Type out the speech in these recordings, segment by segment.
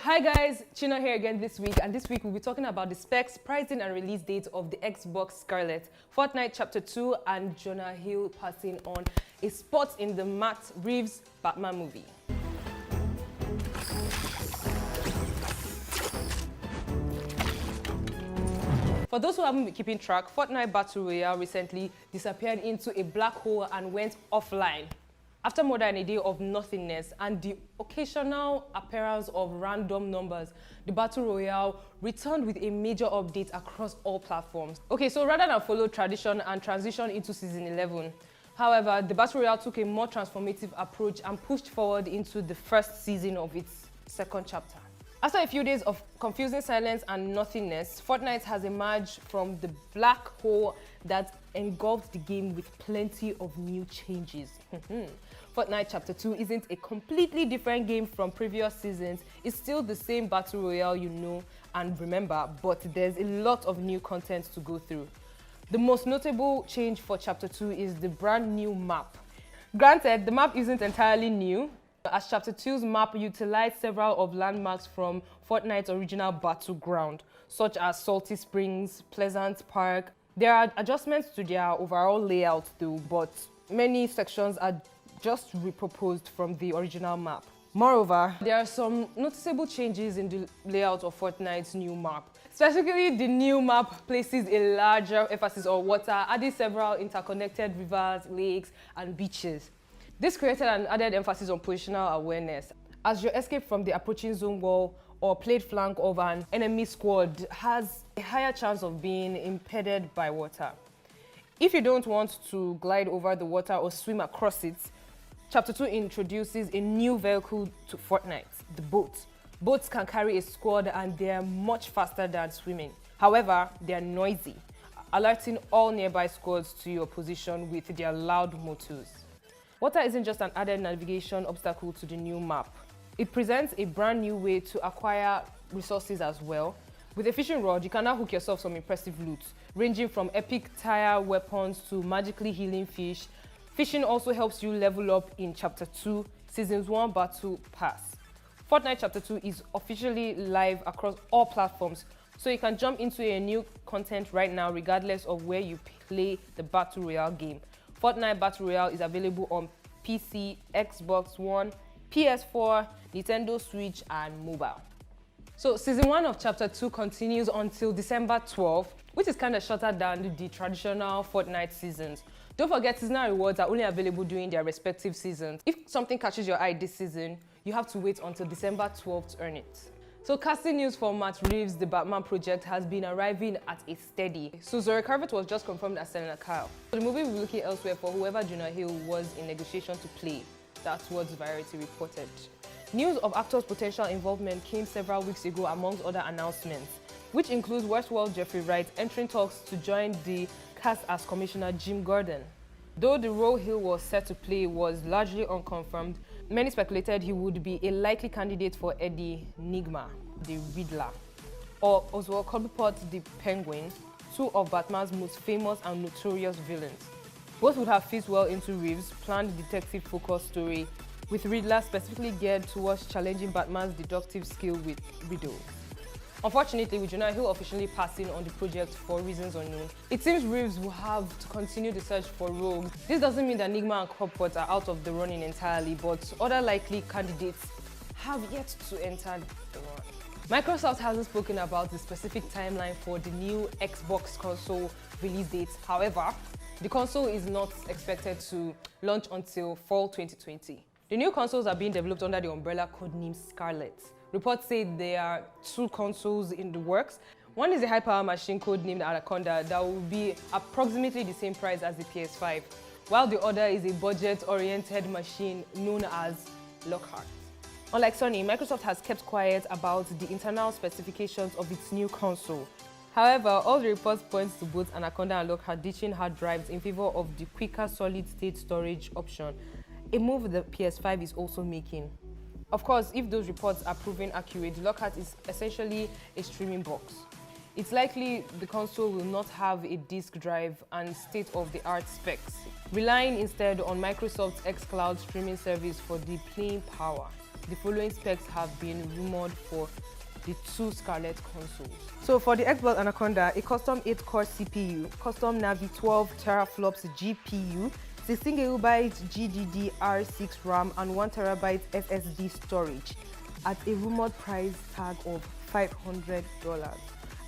Hi guys, Jonah here again this week, and this week we'll be talking about the specs, pricing and release date of the Xbox Scarlett, Fortnite Chapter 2 and Jonah Hill passing on a spot in the Mattreeves Batman movie. For those who haven't been keeping track, Fortnite Battle Royale recently disappeared into a black hole and went offline. After more than a day of nothingness and the occasional appearance of random numbers, the Battle Royale returned with a major update across all platforms. Okay, so rather than follow tradition and transition into Season 11, however, the Battle Royale took a more transformative approach and pushed forward into the first season of its second chapter. After a few days of confusing silence and nothingness, Fortnite has emerged from the black hole that engulfed the game with plenty of new changes. Fortnite Chapter 2 isn't a completely different game from previous seasons. It's still the same Battle Royale you know and remember, but there's a lot of new content to go through. The most notable change for Chapter 2 is the brand new map. Granted, the map isn't entirely new, as Chapter 2's map utilized several of landmarks from Fortnite's original battleground, such as Salty Springs, Pleasant Park. There are adjustments to their overall layout though, but many sections are just reproposed from the original map. Moreover, there are some noticeable changes in the layout of Fortnite's new map. Specifically, the new map places a larger emphasis on water, adding several interconnected rivers, lakes, and beaches. This created an added emphasis on positional awareness, as your escape from the approaching zone wall or played flank of an enemy squad has a higher chance of being impeded by water. If you don't want to glide over the water or swim across it, Chapter 2 introduces a new vehicle to Fortnite, the boat. Boats can carry a squad and they're much faster than swimming. However, they're noisy, alerting all nearby squads to your position with their loud motors. Water isn't just an added navigation obstacle to the new map. It presents a brand new way to acquire resources as well. With a fishing rod, you can now hook yourself some impressive loot, ranging from epic tire weapons to magically healing fish. Fishing also helps you level up in Chapter 2, Season 1 Battle Pass. Fortnite Chapter 2 is officially live across all platforms, so you can jump into a new content right now regardless of where you play the Battle Royale game. Fortnite Battle Royale is available on PC, Xbox One, PS4, Nintendo Switch, and mobile. So Season 1 of Chapter 2 continues until December 12th, which is kind of shorter than the traditional Fortnite seasons. Don't forget, seasonal rewards are only available during their respective seasons. If something catches your eye this season, you have to wait until December 12th to earn it. So casting news for Mattreeves, the Batman project, has been arriving at a steady. So Zoe Kravitz was just confirmed as Selena Kyle. So the movie will be looking elsewhere for whoever Jonah Hill was in negotiation to play. That's what Variety reported. News of actors' potential involvement came several weeks ago amongst other announcements, which includes Westworld Jeffrey Wright entering talks to join the cast as Commissioner Jim Gordon. Though the role Hill was set to play was largely unconfirmed, many speculated he would be a likely candidate for Eddie Nygma, the Riddler, or Oswald Cobblepot, the Penguin, two of Batman's most famous and notorious villains. Both would have fit well into Reeves' planned detective-focused story, with Riddler specifically geared towards challenging Batman's deductive skill with riddles. Unfortunately, with Jonah Hill officially passing on the project for reasons unknown, it seems Reeves will have to continue the search for rogues. This doesn't mean that Nygma and Cobblepot are out of the running entirely, but other likely candidates have yet to enter the run. Microsoft hasn't spoken about the specific timeline for the new Xbox console release date. However, the console is not expected to launch until fall 2020. The new consoles are being developed under the umbrella codename Scarlett. Reports say there are two consoles in the works. One is a high-power machine codenamed Anaconda that will be approximately the same price as the PS5, while the other is a budget-oriented machine known as Lockhart. Unlike Sony, Microsoft has kept quiet about the internal specifications of its new console. However, all the reports point to both Anaconda and Lockhart ditching hard drives in favor of the quicker solid-state storage option, a move the PS5 is also making. Of course, if those reports are proven accurate, the Lockhart is essentially a streaming box. It's likely the console will not have a disk drive and state-of-the-art specs, relying instead on Microsoft's xCloud streaming service for the playing power. the following specs have been rumored for the two Scarlett consoles. So for the Xbox Anaconda, a custom 8-core CPU, custom Navi 12 teraflops GPU, 16GB GDDR6 RAM and 1TB SSD storage at a rumored price tag of $500.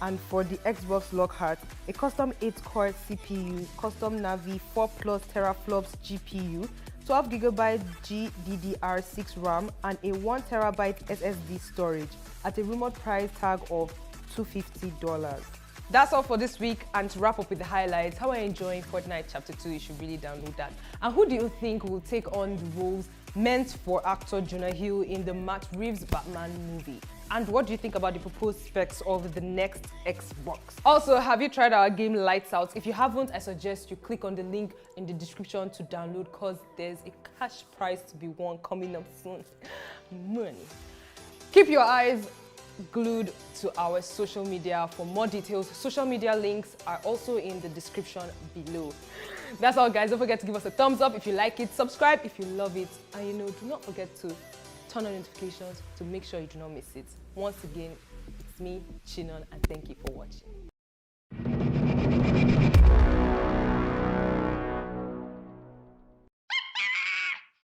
And for the Xbox Lockhart, a custom 8-core CPU, custom Navi 4 plus teraflops GPU, 12GB GDDR6 RAM and a 1TB SSD storage at a rumored price tag of $250. That's all for this week, and to wrap up with the highlights, how are you enjoying Fortnite Chapter 2? You should really download that. And who do you think will take on the roles meant for actor Jonah in the Mattreeves Batman movie? And what do you think about the proposed specs of the next Xbox? Also, have you tried our game Lights Out? If you haven't, I suggest you click on the link in the description to download, because there's a cash prize to be won coming up soon. Money. Keep your eyes glued to our social media for more details. Social media links are also in the description below. That's all, guys. Don't forget to give us a thumbs up if you like it, subscribe if you love it, and do not forget to turn on notifications to make sure you do not miss it. Once again, it's me, Chinon, and thank you for watching.